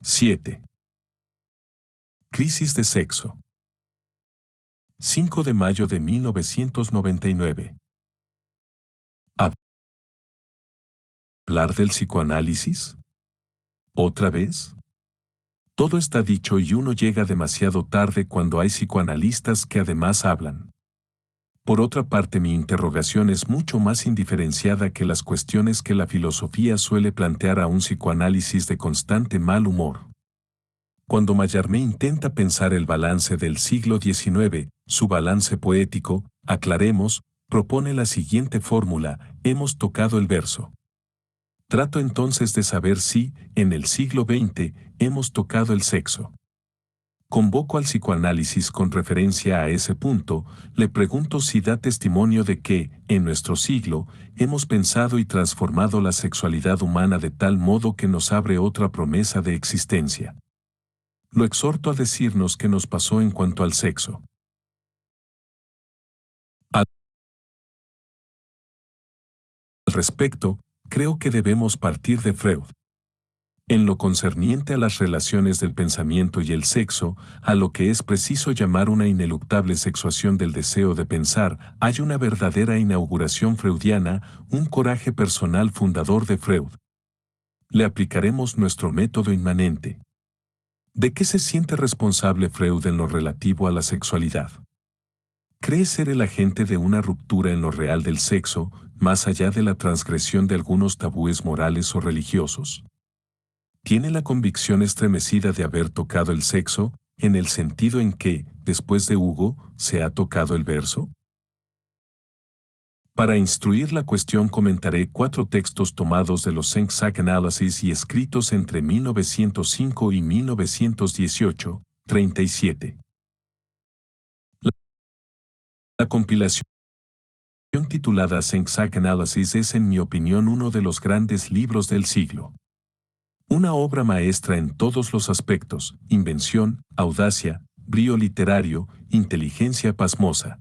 7. Crisis de sexo. 5 de mayo de 1999. ¿Hablar del psicoanálisis? ¿Otra vez? Todo está dicho y uno llega demasiado tarde cuando hay psicoanalistas que además hablan. Por otra parte, mi interrogación es mucho más indiferenciada que las cuestiones que la filosofía suele plantear a un psicoanálisis de constante mal humor. Cuando Mallarmé intenta pensar el balance del siglo XIX, su balance poético, aclaremos, propone la siguiente fórmula: hemos tocado el verso. Trato entonces de saber si, en el siglo XX, hemos tocado el sexo. Convoco al psicoanálisis con referencia a ese punto, le pregunto si da testimonio de que, en nuestro siglo, hemos pensado y transformado la sexualidad humana de tal modo que nos abre otra promesa de existencia. Lo exhorto a decirnos qué nos pasó en cuanto al sexo. Al respecto, creo que debemos partir de Freud. En lo concerniente a las relaciones del pensamiento y el sexo, a lo que es preciso llamar una ineluctable sexuación del deseo de pensar, hay una verdadera inauguración freudiana, un coraje personal fundador de Freud. Le aplicaremos nuestro método inmanente. ¿De qué se siente responsable Freud en lo relativo a la sexualidad? ¿Cree ser el agente de una ruptura en lo real del sexo, más allá de la transgresión de algunos tabúes morales o religiosos? ¿Tiene la convicción estremecida de haber tocado el sexo, en el sentido en que, después de Hugo, se ha tocado el verso? Para instruir la cuestión comentaré 4 textos tomados de los Psychanalysis y escritos entre 1905 y 1918, 37. La compilación titulada Psychanalysis es en mi opinión uno de los grandes libros del siglo. Una obra maestra en todos los aspectos: invención, audacia, brío literario, inteligencia pasmosa.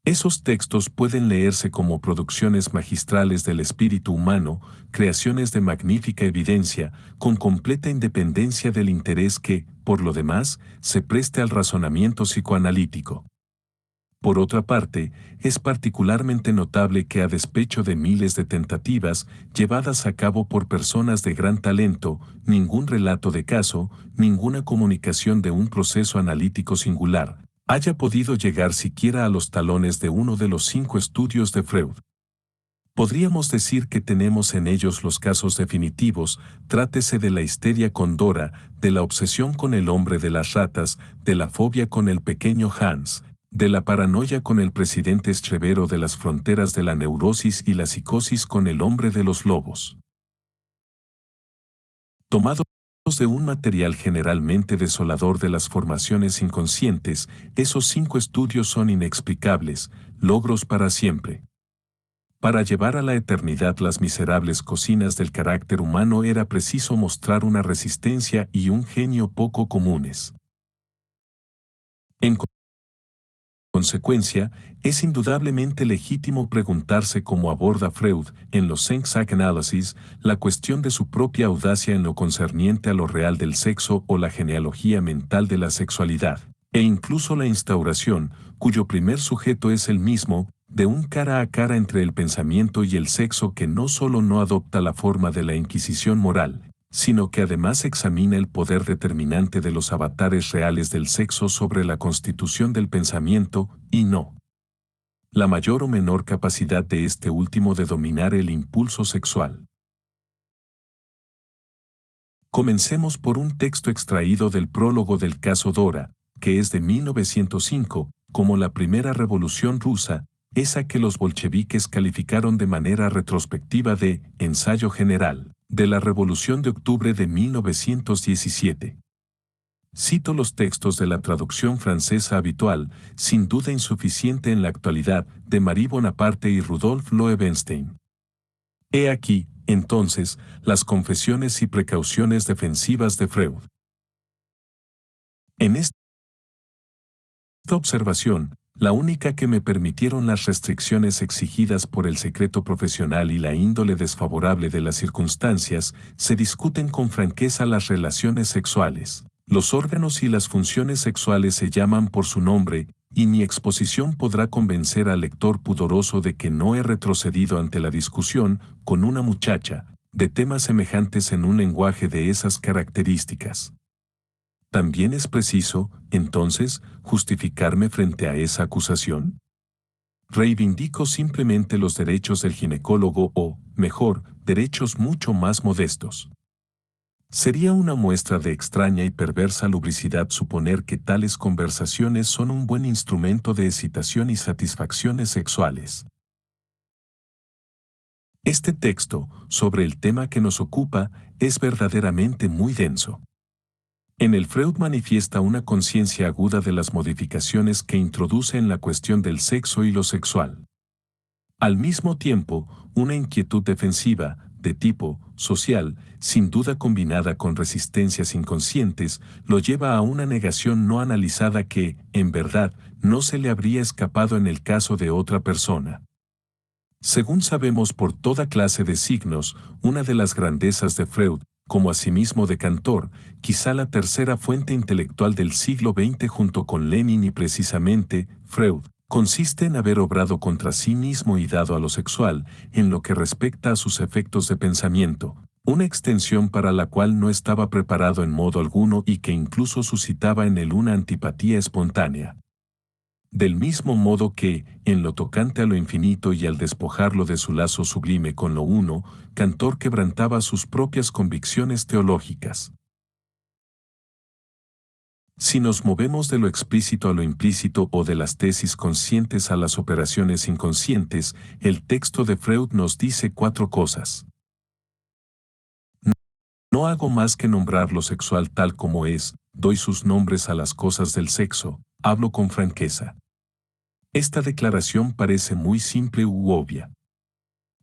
Esos textos pueden leerse como producciones magistrales del espíritu humano, creaciones de magnífica evidencia, con completa independencia del interés que, por lo demás, se preste al razonamiento psicoanalítico. Por otra parte, es particularmente notable que, a despecho de miles de tentativas llevadas a cabo por personas de gran talento, ningún relato de caso, ninguna comunicación de un proceso analítico singular, haya podido llegar siquiera a los talones de uno de los 5 estudios de Freud. Podríamos decir que tenemos en ellos los casos definitivos, trátese de la histeria con Dora, de la obsesión con el hombre de las ratas, de la fobia con el pequeño Hans, de la paranoia con el presidente Estrevero, de las fronteras de la neurosis y la psicosis con el hombre de los lobos. Tomados de un material generalmente desolador de las formaciones inconscientes, esos 5 estudios son inexplicables, logros para siempre. Para llevar a la eternidad las miserables cocinas del carácter humano era preciso mostrar una resistencia y un genio poco comunes. En consecuencia, es indudablemente legítimo preguntarse cómo aborda Freud, en los Psychanalysis, la cuestión de su propia audacia en lo concerniente a lo real del sexo o la genealogía mental de la sexualidad, e incluso la instauración, cuyo primer sujeto es el mismo, de un cara a cara entre el pensamiento y el sexo que no solo no adopta la forma de la Inquisición moral, sino que además examina el poder determinante de los avatares reales del sexo sobre la constitución del pensamiento, y no la mayor o menor capacidad de este último de dominar el impulso sexual. Comencemos por un texto extraído del prólogo del caso Dora, que es de 1905, como la primera revolución rusa, esa que los bolcheviques calificaron de manera retrospectiva de ensayo general de la Revolución de Octubre de 1917. Cito los textos de la traducción francesa habitual, sin duda insuficiente en la actualidad, de Marie Bonaparte y Rudolf Loewenstein. He aquí, entonces, las confesiones y precauciones defensivas de Freud. En esta observación, la única que me permitieron las restricciones exigidas por el secreto profesional y la índole desfavorable de las circunstancias, se discuten con franqueza las relaciones sexuales. Los órganos y las funciones sexuales se llaman por su nombre, y mi exposición podrá convencer al lector pudoroso de que no he retrocedido ante la discusión, con una muchacha, de temas semejantes en un lenguaje de esas características. ¿También es preciso, entonces, justificarme frente a esa acusación? Reivindico simplemente los derechos del ginecólogo o, mejor, derechos mucho más modestos. Sería una muestra de extraña y perversa lubricidad suponer que tales conversaciones son un buen instrumento de excitación y satisfacciones sexuales. Este texto, sobre el tema que nos ocupa, es verdaderamente muy denso. En él Freud manifiesta una conciencia aguda de las modificaciones que introduce en la cuestión del sexo y lo sexual. Al mismo tiempo, una inquietud defensiva, de tipo social, sin duda combinada con resistencias inconscientes, lo lleva a una negación no analizada que, en verdad, no se le habría escapado en el caso de otra persona. Según sabemos por toda clase de signos, una de las grandezas de Freud, como asimismo de Cantor, quizá la tercera fuente intelectual del siglo XX junto con Lenin y precisamente, Freud, consiste en haber obrado contra sí mismo y dado a lo sexual, en lo que respecta a sus efectos de pensamiento, una extensión para la cual no estaba preparado en modo alguno y que incluso suscitaba en él una antipatía espontánea. Del mismo modo que, en lo tocante a lo infinito y al despojarlo de su lazo sublime con lo uno, Cantor quebrantaba sus propias convicciones teológicas. Si nos movemos de lo explícito a lo implícito o de las tesis conscientes a las operaciones inconscientes, el texto de Freud nos dice 4 cosas. No hago más que nombrar lo sexual tal como es, doy sus nombres a las cosas del sexo, hablo con franqueza. Esta declaración parece muy simple u obvia.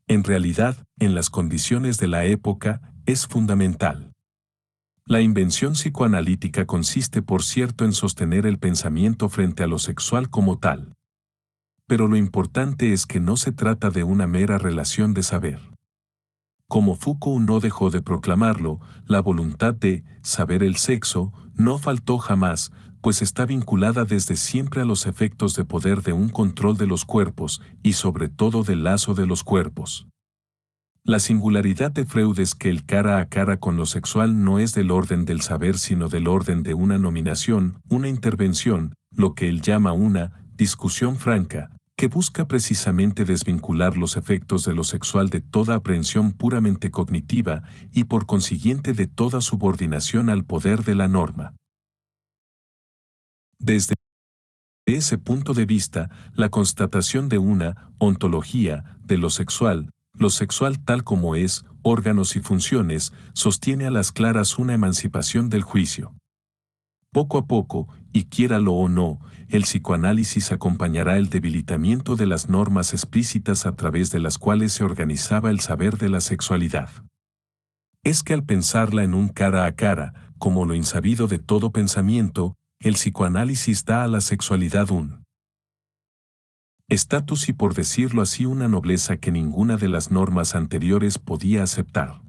En realidad, en las condiciones de la época, es fundamental. La invención psicoanalítica consiste, por cierto, en sostener el pensamiento frente a lo sexual como tal. Pero lo importante es que no se trata de una mera relación de saber. Como Foucault no dejó de proclamarlo, la voluntad de saber el sexo no faltó jamás, pues está vinculada desde siempre a los efectos de poder de un control de los cuerpos y sobre todo del lazo de los cuerpos. La singularidad de Freud es que el cara a cara con lo sexual no es del orden del saber sino del orden de una nominación, una intervención, lo que él llama una discusión franca, que busca precisamente desvincular los efectos de lo sexual de toda aprehensión puramente cognitiva y por consiguiente de toda subordinación al poder de la norma. Desde ese punto de vista, la constatación de una ontología de lo sexual tal como es, órganos y funciones, sostiene a las claras una emancipación del juicio. Poco a poco, y quiéralo o no, el psicoanálisis acompañará el debilitamiento de las normas explícitas a través de las cuales se organizaba el saber de la sexualidad. Es que al pensarla en un cara a cara, como lo insabido de todo pensamiento, el psicoanálisis da a la sexualidad un estatus y, por decirlo así, una nobleza que ninguna de las normas anteriores podía aceptar.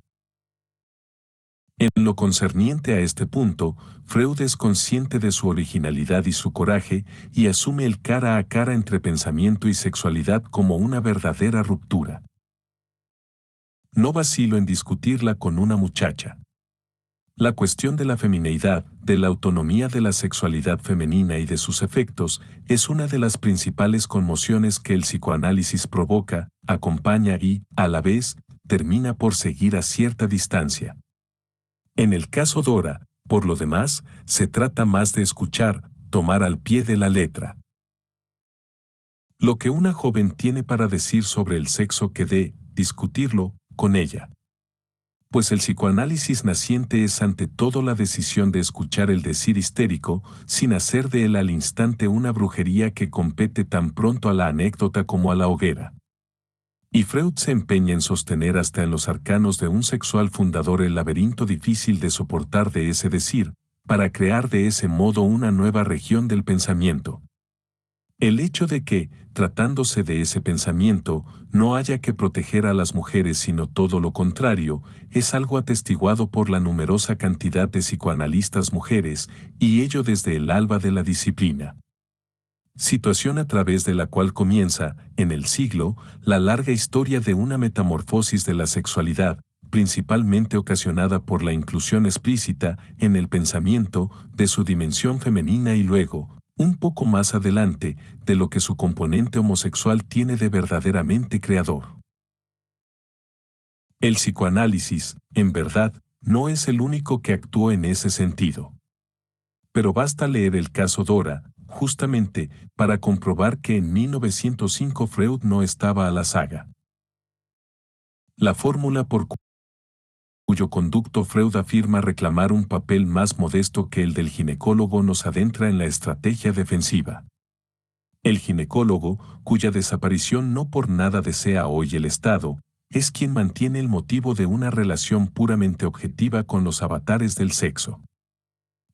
En lo concerniente a este punto, Freud es consciente de su originalidad y su coraje y asume el cara a cara entre pensamiento y sexualidad como una verdadera ruptura. No vacilo en discutirla con una muchacha. La cuestión de la femineidad, de la autonomía de la sexualidad femenina y de sus efectos, es una de las principales conmociones que el psicoanálisis provoca, acompaña y, a la vez, termina por seguir a cierta distancia. En el caso Dora, por lo demás, se trata más de escuchar, tomar al pie de la letra lo que una joven tiene para decir sobre el sexo que de discutirlo con ella. Pues el psicoanálisis naciente es ante todo la decisión de escuchar el decir histérico, sin hacer de él al instante una brujería que compete tan pronto a la anécdota como a la hoguera. Y Freud se empeña en sostener hasta en los arcanos de un sexual fundador el laberinto difícil de soportar de ese decir, para crear de ese modo una nueva región del pensamiento. El hecho de que, tratándose de ese pensamiento, no haya que proteger a las mujeres sino todo lo contrario, es algo atestiguado por la numerosa cantidad de psicoanalistas mujeres, y ello desde el alba de la disciplina. Situación a través de la cual comienza, en el siglo, la larga historia de una metamorfosis de la sexualidad, principalmente ocasionada por la inclusión explícita, en el pensamiento, de su dimensión femenina y luego, un poco más adelante, de lo que su componente homosexual tiene de verdaderamente creador. El psicoanálisis, en verdad, no es el único que actuó en ese sentido. Pero basta leer el caso Dora, justamente, para comprobar que en 1905 Freud no estaba a la saga. La fórmula por cuyo conducto Freud afirma reclamar un papel más modesto que el del ginecólogo nos adentra en la estrategia defensiva. El ginecólogo, cuya desaparición no por nada desea hoy el Estado, es quien mantiene el motivo de una relación puramente objetiva con los avatares del sexo.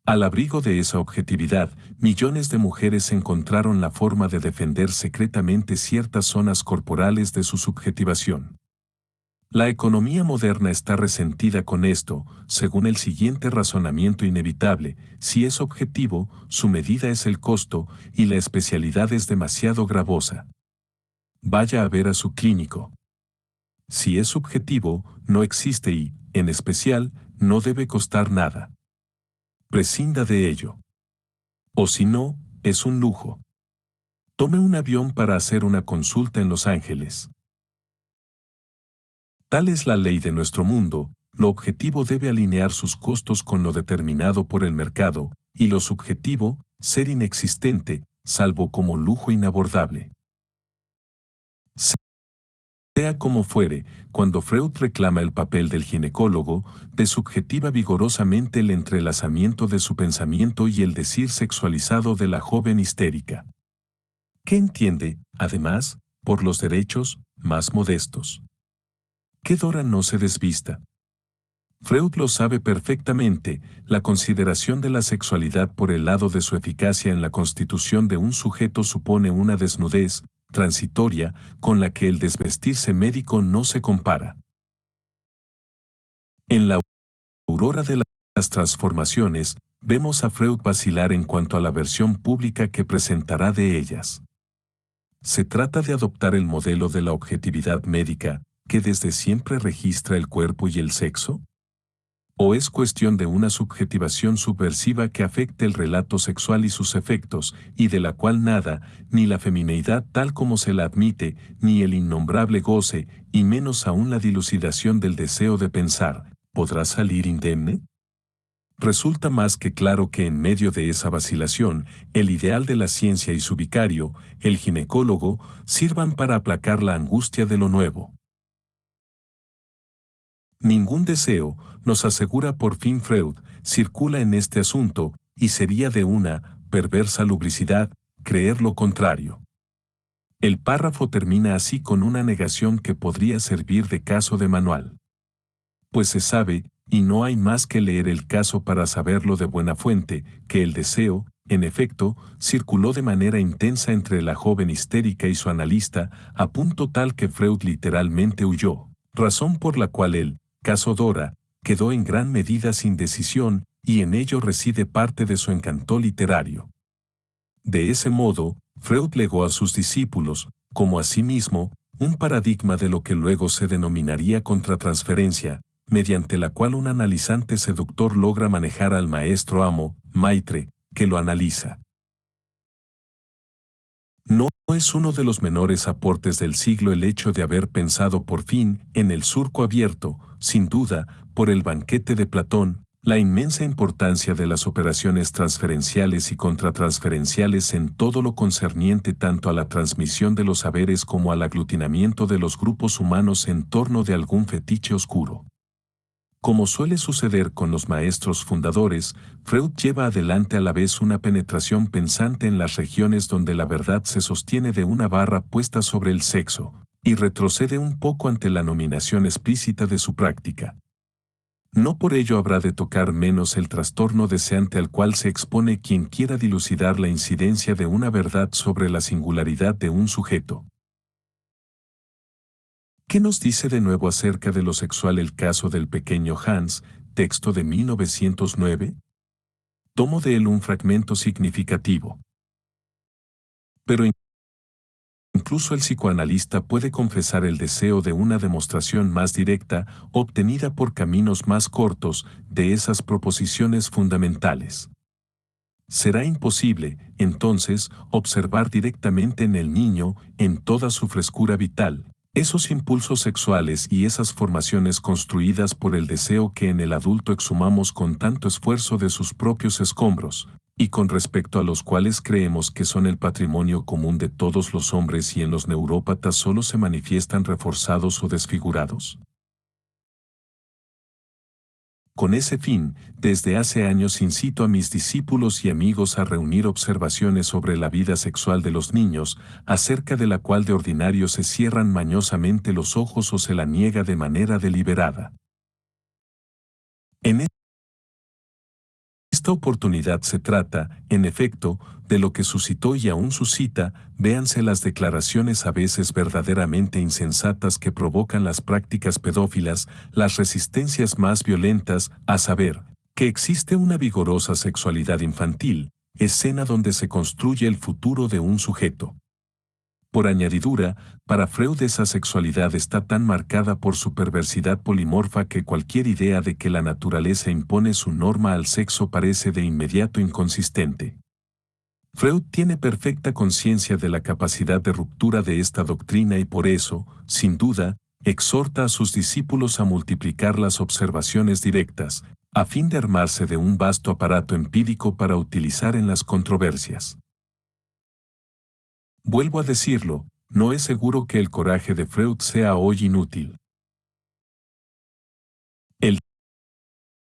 Al abrigo de esa objetividad, millones de mujeres encontraron la forma de defender secretamente ciertas zonas corporales de su subjetivación. La economía moderna está resentida con esto, según el siguiente razonamiento inevitable: si es objetivo, su medida es el costo, y la especialidad es demasiado gravosa. Vaya a ver a su clínico. Si es subjetivo, no existe y, en especial, no debe costar nada. Prescinda de ello. O si no, es un lujo. Tome un avión para hacer una consulta en Los Ángeles. Tal es la ley de nuestro mundo: lo objetivo debe alinear sus costos con lo determinado por el mercado, y lo subjetivo, ser inexistente, salvo como lujo inabordable. Sea como fuere, cuando Freud reclama el papel del ginecólogo, desubjetiva vigorosamente el entrelazamiento de su pensamiento y el decir sexualizado de la joven histérica. ¿Qué entiende, además, por los derechos más modestos? Que Dora no se desvista. Freud lo sabe perfectamente: la consideración de la sexualidad por el lado de su eficacia en la constitución de un sujeto supone una desnudez transitoria con la que el desvestirse médico no se compara. En la aurora de las transformaciones, vemos a Freud vacilar en cuanto a la versión pública que presentará de ellas. Se trata de adoptar el modelo de la objetividad médica, que desde siempre registra el cuerpo y el sexo. ¿O es cuestión de una subjetivación subversiva que afecte el relato sexual y sus efectos, y de la cual nada, ni la femineidad tal como se la admite, ni el innombrable goce, y menos aún la dilucidación del deseo de pensar, podrá salir indemne? Resulta más que claro que en medio de esa vacilación, el ideal de la ciencia y su vicario, el ginecólogo, sirvan para aplacar la angustia de lo nuevo. Ningún deseo, nos asegura por fin Freud, circula en este asunto, y sería de una perversa lubricidad creer lo contrario. El párrafo termina así con una negación que podría servir de caso de manual. Pues se sabe, y no hay más que leer el caso para saberlo de buena fuente, que el deseo, en efecto, circuló de manera intensa entre la joven histérica y su analista, a punto tal que Freud literalmente huyó, razón por la cual el caso Dora quedó en gran medida sin decisión, y en ello reside parte de su encanto literario. De ese modo, Freud legó a sus discípulos, como a sí mismo, un paradigma de lo que luego se denominaría contratransferencia, mediante la cual un analizante seductor logra manejar al maestro amo, Maitre, que lo analiza. No es uno de los menores aportes del siglo el hecho de haber pensado por fin en el surco abierto, sin duda, por el banquete de Platón, la inmensa importancia de las operaciones transferenciales y contratransferenciales en todo lo concerniente tanto a la transmisión de los saberes como al aglutinamiento de los grupos humanos en torno de algún fetiche oscuro. Como suele suceder con los maestros fundadores, Freud lleva adelante a la vez una penetración pensante en las regiones donde la verdad se sostiene de una barra puesta sobre el sexo, y retrocede un poco ante la nominación explícita de su práctica. No por ello habrá de tocar menos el trastorno deseante al cual se expone quien quiera dilucidar la incidencia de una verdad sobre la singularidad de un sujeto. ¿Qué nos dice de nuevo acerca de lo sexual el caso del pequeño Hans, texto de 1909? Tomo de él un fragmento significativo. Pero incluso el psicoanalista puede confesar el deseo de una demostración más directa, obtenida por caminos más cortos, de esas proposiciones fundamentales. Será imposible, entonces, observar directamente en el niño, en toda su frescura vital, esos impulsos sexuales y esas formaciones construidas por el deseo que en el adulto exhumamos con tanto esfuerzo de sus propios escombros, y con respecto a los cuales creemos que son el patrimonio común de todos los hombres y en los neurópatas solo se manifiestan reforzados o desfigurados. Con ese fin, desde hace años incito a mis discípulos y amigos a reunir observaciones sobre la vida sexual de los niños, acerca de la cual de ordinario se cierran mañosamente los ojos o se la niega de manera deliberada. En esta oportunidad se trata, en efecto, de lo que suscitó y aún suscita, véanse las declaraciones a veces verdaderamente insensatas que provocan las prácticas pedófilas, las resistencias más violentas, a saber, que existe una vigorosa sexualidad infantil, escena donde se construye el futuro de un sujeto. Por añadidura, para Freud esa sexualidad está tan marcada por su perversidad polimorfa que cualquier idea de que la naturaleza impone su norma al sexo parece de inmediato inconsistente. Freud tiene perfecta conciencia de la capacidad de ruptura de esta doctrina y por eso, sin duda, exhorta a sus discípulos a multiplicar las observaciones directas, a fin de armarse de un vasto aparato empírico para utilizar en las controversias. Vuelvo a decirlo, no es seguro que el coraje de Freud sea hoy inútil. El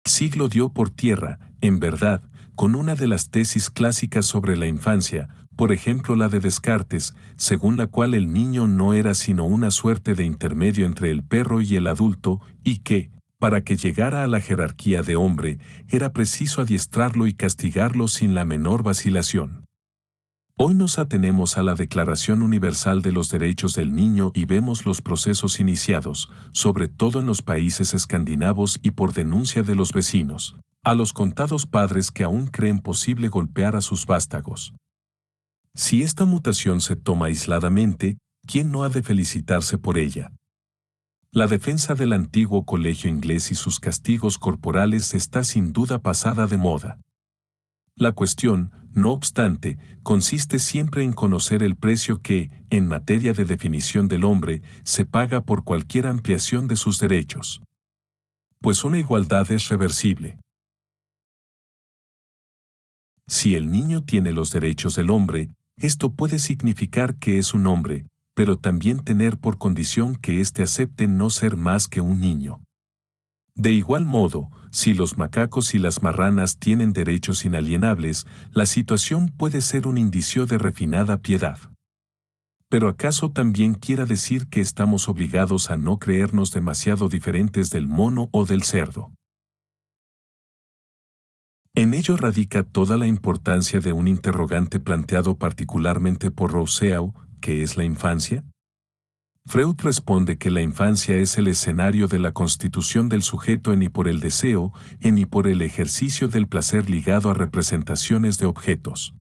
siglo dio por tierra, en verdad, con una de las tesis clásicas sobre la infancia, por ejemplo la de Descartes, según la cual el niño no era sino una suerte de intermedio entre el perro y el adulto, y que, para que llegara a la jerarquía de hombre, era preciso adiestrarlo y castigarlo sin la menor vacilación. Hoy nos atenemos a la Declaración Universal de los Derechos del Niño y vemos los procesos iniciados, sobre todo en los países escandinavos y por denuncia de los vecinos, a los contados padres que aún creen posible golpear a sus vástagos. Si esta mutación se toma aisladamente, ¿quién no ha de felicitarse por ella? La defensa del antiguo colegio inglés y sus castigos corporales está sin duda pasada de moda. La cuestión, no obstante, consiste siempre en conocer el precio que, en materia de definición del hombre, se paga por cualquier ampliación de sus derechos. Pues una igualdad es reversible. Si el niño tiene los derechos del hombre, esto puede significar que es un hombre, pero también tener por condición que éste acepte no ser más que un niño. De igual modo, si los macacos y las marranas tienen derechos inalienables, la situación puede ser un indicio de refinada piedad. Pero ¿acaso también quiera decir que estamos obligados a no creernos demasiado diferentes del mono o del cerdo? En ello radica toda la importancia de un interrogante planteado particularmente por Rousseau, ¿qué es la infancia? Freud responde que la infancia es el escenario de la constitución del sujeto en y por el deseo, en y por el ejercicio del placer ligado a representaciones de objetos.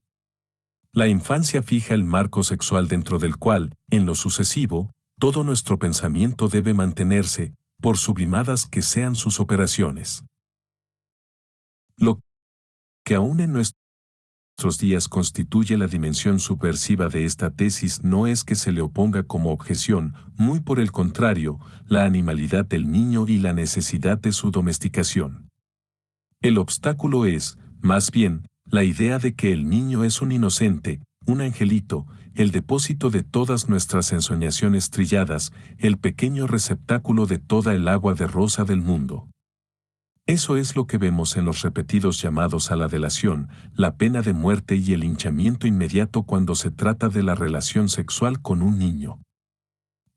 La infancia fija el marco sexual dentro del cual, en lo sucesivo, todo nuestro pensamiento debe mantenerse, por sublimadas que sean sus operaciones. Lo que aún en nuestros días constituye la dimensión subversiva de esta tesis no es que se le oponga como objeción, muy por el contrario, la animalidad del niño y la necesidad de su domesticación. El obstáculo es, más bien, la idea de que el niño es un inocente, un angelito, el depósito de todas nuestras ensoñaciones trilladas, el pequeño receptáculo de toda el agua de rosa del mundo. Eso es lo que vemos en los repetidos llamados a la delación, la pena de muerte y el linchamiento inmediato cuando se trata de la relación sexual con un niño.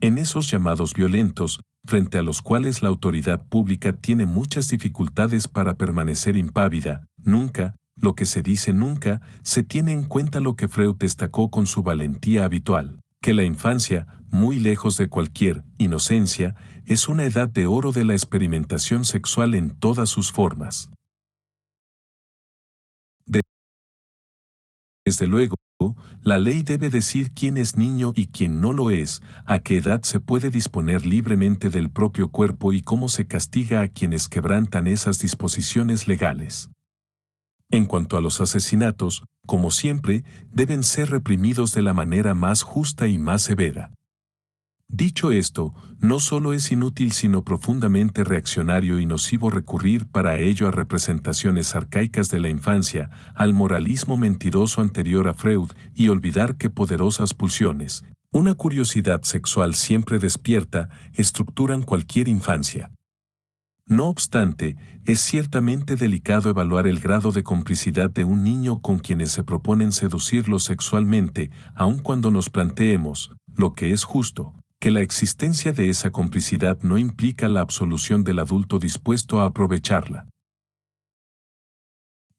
En esos llamados violentos, frente a los cuales la autoridad pública tiene muchas dificultades para permanecer impávida. Nunca, lo que se dice nunca, se tiene en cuenta lo que Freud destacó con su valentía habitual, que la infancia, muy lejos de cualquier inocencia, es una edad de oro de la experimentación sexual en todas sus formas. Desde luego, la ley debe decir quién es niño y quién no lo es, a qué edad se puede disponer libremente del propio cuerpo y cómo se castiga a quienes quebrantan esas disposiciones legales. En cuanto a los asesinatos, como siempre, deben ser reprimidos de la manera más justa y más severa. Dicho esto, no solo es inútil sino profundamente reaccionario y nocivo recurrir para ello a representaciones arcaicas de la infancia, al moralismo mentiroso anterior a Freud y olvidar que poderosas pulsiones, una curiosidad sexual siempre despierta, estructuran cualquier infancia. No obstante, es ciertamente delicado evaluar el grado de complicidad de un niño con quienes se proponen seducirlo sexualmente, aun cuando nos planteemos, lo que es justo, que la existencia de esa complicidad no implica la absolución del adulto dispuesto a aprovecharla.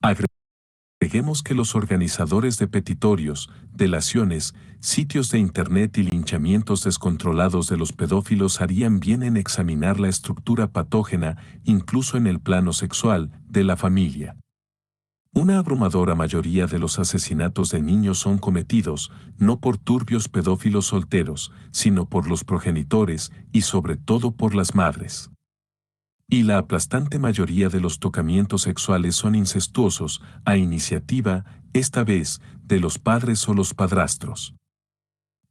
Agreguemos que los organizadores de petitorios, delaciones, sitios de Internet y linchamientos descontrolados de los pedófilos harían bien en examinar la estructura patógena, incluso en el plano sexual, de la familia. Una abrumadora mayoría de los asesinatos de niños son cometidos, no por turbios pedófilos solteros, sino por los progenitores y sobre todo por las madres. Y la aplastante mayoría de los tocamientos sexuales son incestuosos, a iniciativa, esta vez, de los padres o los padrastros.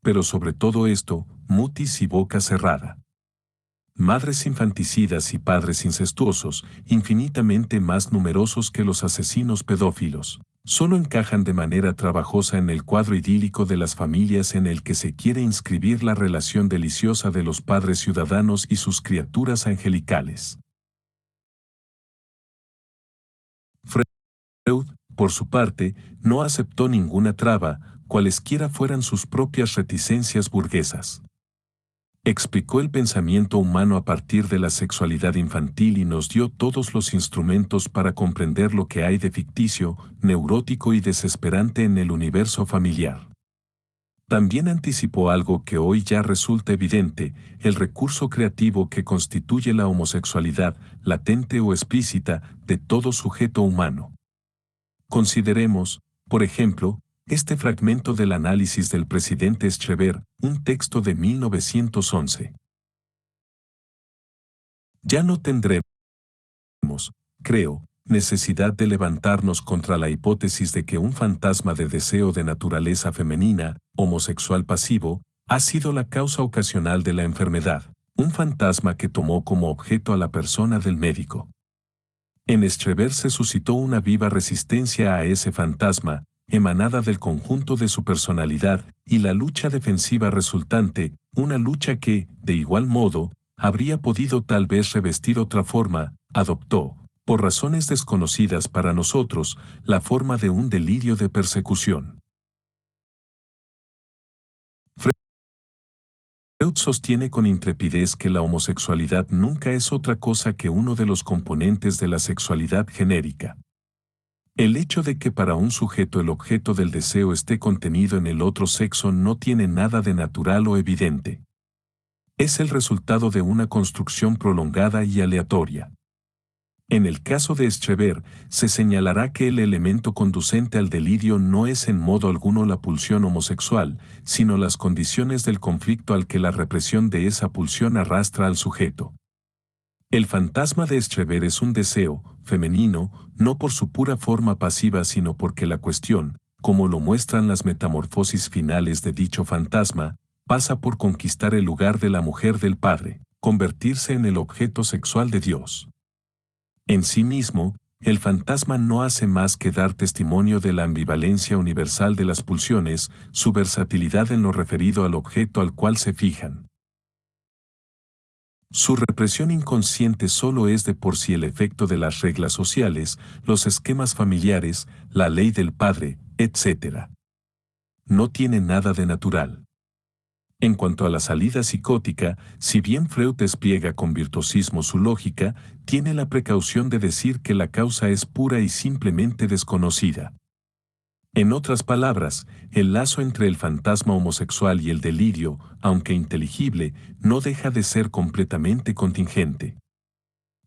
Pero sobre todo esto, mutis y boca cerrada. Madres infanticidas y padres incestuosos, infinitamente más numerosos que los asesinos pedófilos, solo encajan de manera trabajosa en el cuadro idílico de las familias en el que se quiere inscribir la relación deliciosa de los padres ciudadanos y sus criaturas angelicales. Freud, por su parte, no aceptó ninguna traba, cualesquiera fueran sus propias reticencias burguesas. Explicó el pensamiento humano a partir de la sexualidad infantil y nos dio todos los instrumentos para comprender lo que hay de ficticio, neurótico y desesperante en el universo familiar. También anticipó algo que hoy ya resulta evidente, el recurso creativo que constituye la homosexualidad, latente o explícita, de todo sujeto humano. Consideremos, por ejemplo, este fragmento del análisis del presidente Schreber, un texto de 1911. Ya no tendremos, creo, necesidad de levantarnos contra la hipótesis de que un fantasma de deseo de naturaleza femenina, homosexual pasivo, ha sido la causa ocasional de la enfermedad, un fantasma que tomó como objeto a la persona del médico. En Schreber se suscitó una viva resistencia a ese fantasma, emanada del conjunto de su personalidad, y la lucha defensiva resultante, una lucha que, de igual modo, habría podido tal vez revestir otra forma, adoptó, por razones desconocidas para nosotros, la forma de un delirio de persecución. Freud sostiene con intrepidez que la homosexualidad nunca es otra cosa que uno de los componentes de la sexualidad genérica. El hecho de que para un sujeto el objeto del deseo esté contenido en el otro sexo no tiene nada de natural o evidente. Es el resultado de una construcción prolongada y aleatoria. En el caso de Schreber, se señalará que el elemento conducente al delirio no es en modo alguno la pulsión homosexual, sino las condiciones del conflicto al que la represión de esa pulsión arrastra al sujeto. El fantasma de Schreber es un deseo, femenino, no por su pura forma pasiva sino porque la cuestión, como lo muestran las metamorfosis finales de dicho fantasma, pasa por conquistar el lugar de la mujer del Padre, convertirse en el objeto sexual de Dios. En sí mismo, el fantasma no hace más que dar testimonio de la ambivalencia universal de las pulsiones, su versatilidad en lo referido al objeto al cual se fijan. Su represión inconsciente solo es de por sí el efecto de las reglas sociales, los esquemas familiares, la ley del padre, etc. No tiene nada de natural. En cuanto a la salida psicótica, si bien Freud despliega con virtuosismo su lógica, tiene la precaución de decir que la causa es pura y simplemente desconocida. En otras palabras, el lazo entre el fantasma homosexual y el delirio, aunque inteligible, no deja de ser completamente contingente.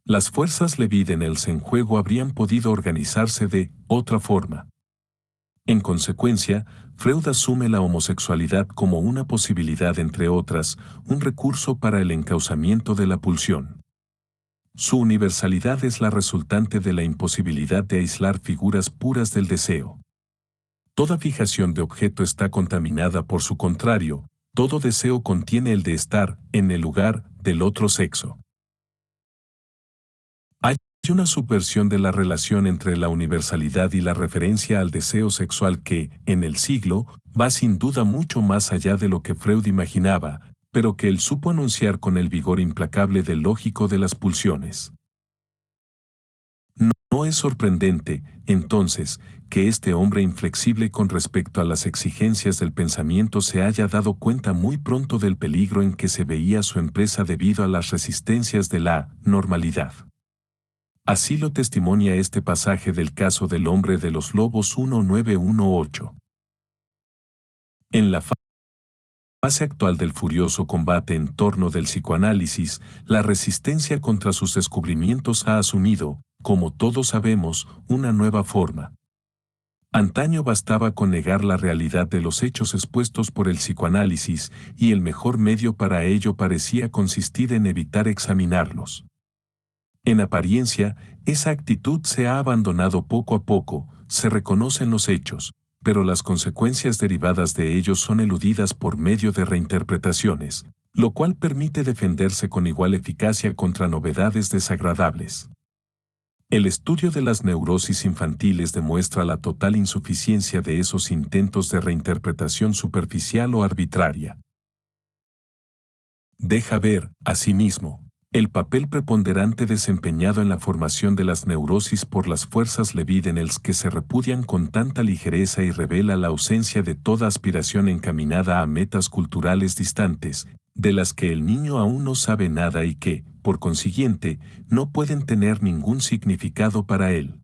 Las fuerzas Levidenels en juego habrían podido organizarse de otra forma. En consecuencia, Freud asume la homosexualidad como una posibilidad, entre otras, un recurso para el encauzamiento de la pulsión. Su universalidad es la resultante de la imposibilidad de aislar figuras puras del deseo. Toda fijación de objeto está contaminada por su contrario, todo deseo contiene el de estar en el lugar del otro sexo. Hay una subversión de la relación entre la universalidad y la referencia al deseo sexual que, en el siglo, va sin duda mucho más allá de lo que Freud imaginaba, pero que él supo anunciar con el vigor implacable del lógico de las pulsiones. No es sorprendente, entonces, que este hombre inflexible con respecto a las exigencias del pensamiento se haya dado cuenta muy pronto del peligro en que se veía su empresa debido a las resistencias de la normalidad. Así lo testimonia este pasaje del caso del hombre de los lobos 1918. En la fase actual del furioso combate en torno del psicoanálisis, la resistencia contra sus descubrimientos ha asumido, como todos sabemos, una nueva forma. Antaño bastaba con negar la realidad de los hechos expuestos por el psicoanálisis, y el mejor medio para ello parecía consistir en evitar examinarlos. En apariencia, esa actitud se ha abandonado poco a poco, se reconocen los hechos, pero las consecuencias derivadas de ellos son eludidas por medio de reinterpretaciones, lo cual permite defenderse con igual eficacia contra novedades desagradables. El estudio de las neurosis infantiles demuestra la total insuficiencia de esos intentos de reinterpretación superficial o arbitraria. Deja ver, asimismo, el papel preponderante desempeñado en la formación de las neurosis por las fuerzas Levidenels que se repudian con tanta ligereza y revela la ausencia de toda aspiración encaminada a metas culturales distantes, de las que el niño aún no sabe nada y que, por consiguiente, no pueden tener ningún significado para él.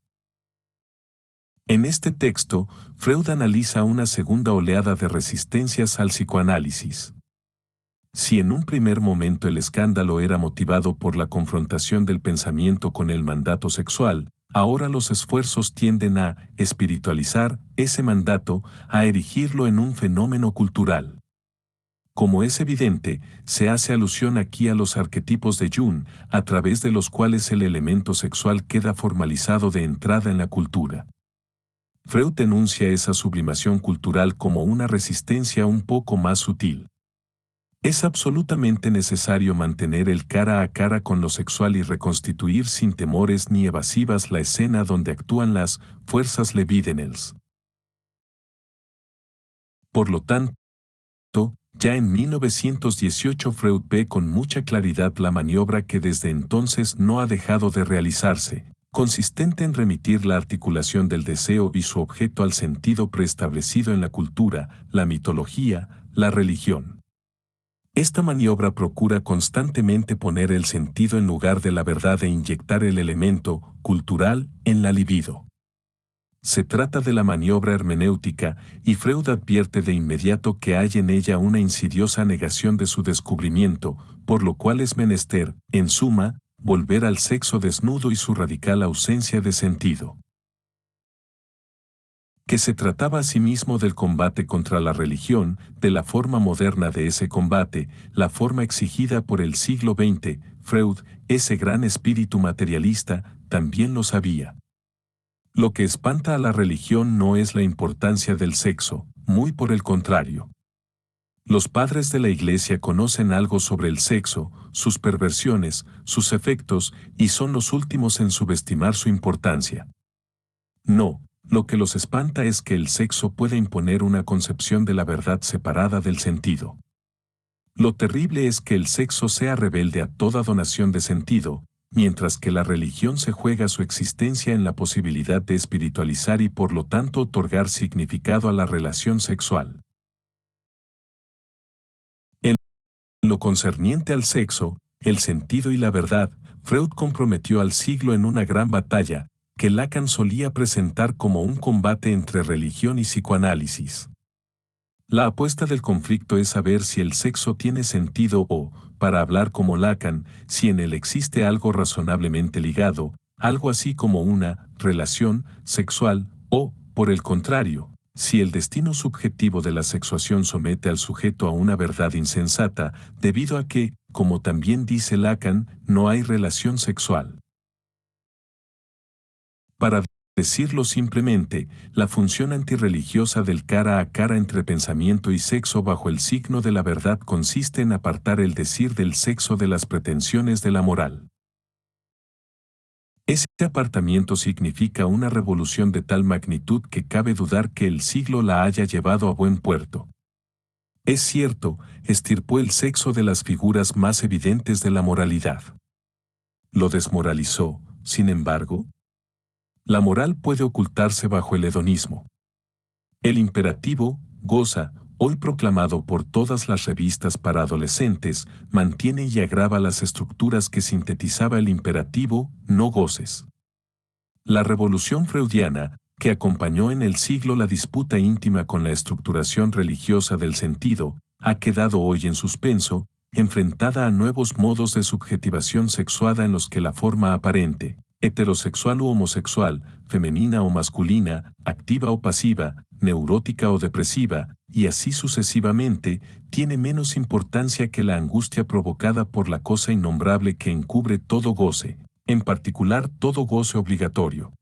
En este texto, Freud analiza una segunda oleada de resistencias al psicoanálisis. Si en un primer momento el escándalo era motivado por la confrontación del pensamiento con el mandato sexual, ahora los esfuerzos tienden a espiritualizar ese mandato, a erigirlo en un fenómeno cultural. Como es evidente, se hace alusión aquí a los arquetipos de Jung, a través de los cuales el elemento sexual queda formalizado de entrada en la cultura. Freud denuncia esa sublimación cultural como una resistencia un poco más sutil. Es absolutamente necesario mantener el cara a cara con lo sexual y reconstituir sin temores ni evasivas la escena donde actúan las fuerzas Levidenels. Por lo tanto, ya en 1918 Freud ve con mucha claridad la maniobra que desde entonces no ha dejado de realizarse, consistente en remitir la articulación del deseo y su objeto al sentido preestablecido en la cultura, la mitología, la religión. Esta maniobra procura constantemente poner el sentido en lugar de la verdad e inyectar el elemento cultural en la libido. Se trata de la maniobra hermenéutica, y Freud advierte de inmediato que hay en ella una insidiosa negación de su descubrimiento, por lo cual es menester, en suma, volver al sexo desnudo y su radical ausencia de sentido. Que se trataba asimismo del combate contra la religión, de la forma moderna de ese combate, la forma exigida por el siglo XX, Freud, ese gran espíritu materialista, también lo sabía. Lo que espanta a la religión no es la importancia del sexo, muy por el contrario. Los padres de la Iglesia conocen algo sobre el sexo, sus perversiones, sus efectos, y son los últimos en subestimar su importancia. No. Lo que los espanta es que el sexo puede imponer una concepción de la verdad separada del sentido. Lo terrible es que el sexo sea rebelde a toda donación de sentido, mientras que la religión se juega su existencia en la posibilidad de espiritualizar y por lo tanto otorgar significado a la relación sexual. En lo concerniente al sexo, el sentido y la verdad, Freud comprometió al siglo en una gran batalla, que Lacan solía presentar como un combate entre religión y psicoanálisis. La apuesta del conflicto es saber si el sexo tiene sentido o, para hablar como Lacan, si en él existe algo razonablemente ligado, algo así como una relación sexual, o, por el contrario, si el destino subjetivo de la sexuación somete al sujeto a una verdad insensata, debido a que, como también dice Lacan, no hay relación sexual. Para decirlo simplemente, la función antirreligiosa del cara a cara entre pensamiento y sexo bajo el signo de la verdad consiste en apartar el decir del sexo de las pretensiones de la moral. Ese apartamiento significa una revolución de tal magnitud que cabe dudar que el siglo la haya llevado a buen puerto. Es cierto, estirpó el sexo de las figuras más evidentes de la moralidad. Lo desmoralizó, sin embargo. La moral puede ocultarse bajo el hedonismo. El imperativo, goza, hoy proclamado por todas las revistas para adolescentes, mantiene y agrava las estructuras que sintetizaba el imperativo, no goces. La revolución freudiana, que acompañó en el siglo la disputa íntima con la estructuración religiosa del sentido, ha quedado hoy en suspenso, enfrentada a nuevos modos de subjetivación sexuada en los que la forma aparente, heterosexual u homosexual, femenina o masculina, activa o pasiva, neurótica o depresiva, y así sucesivamente, tiene menos importancia que la angustia provocada por la cosa innombrable que encubre todo goce, en particular todo goce obligatorio.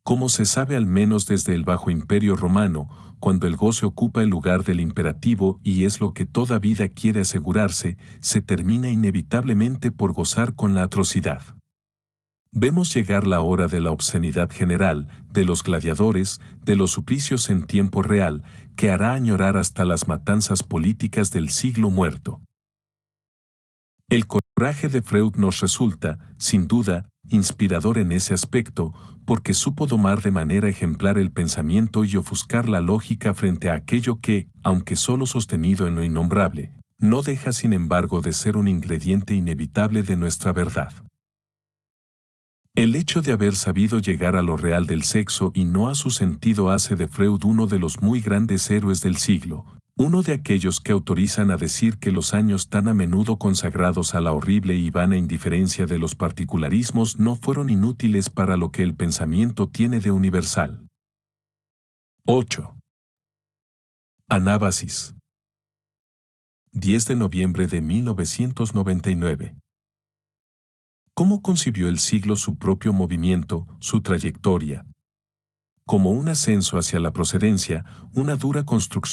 Como se sabe al menos desde el Bajo Imperio Romano, cuando el goce ocupa el lugar del imperativo y es lo que toda vida quiere asegurarse, se termina inevitablemente por gozar con la atrocidad. Vemos llegar la hora de la obscenidad general, de los gladiadores, de los suplicios en tiempo real, que hará añorar hasta las matanzas políticas del siglo muerto. El coraje de Freud nos resulta, sin duda, inspirador en ese aspecto, porque supo domar de manera ejemplar el pensamiento y ofuscar la lógica frente a aquello que, aunque solo sostenido en lo innombrable, no deja sin embargo de ser un ingrediente inevitable de nuestra verdad. El hecho de haber sabido llegar a lo real del sexo y no a su sentido hace de Freud uno de los muy grandes héroes del siglo, uno de aquellos que autorizan a decir que los años tan a menudo consagrados a la horrible y vana indiferencia de los particularismos no fueron inútiles para lo que el pensamiento tiene de universal. 8. Anábasis. 10 de noviembre de 1999. ¿Cómo concibió el siglo su propio movimiento, su trayectoria? Como un ascenso hacia la procedencia, una dura construcción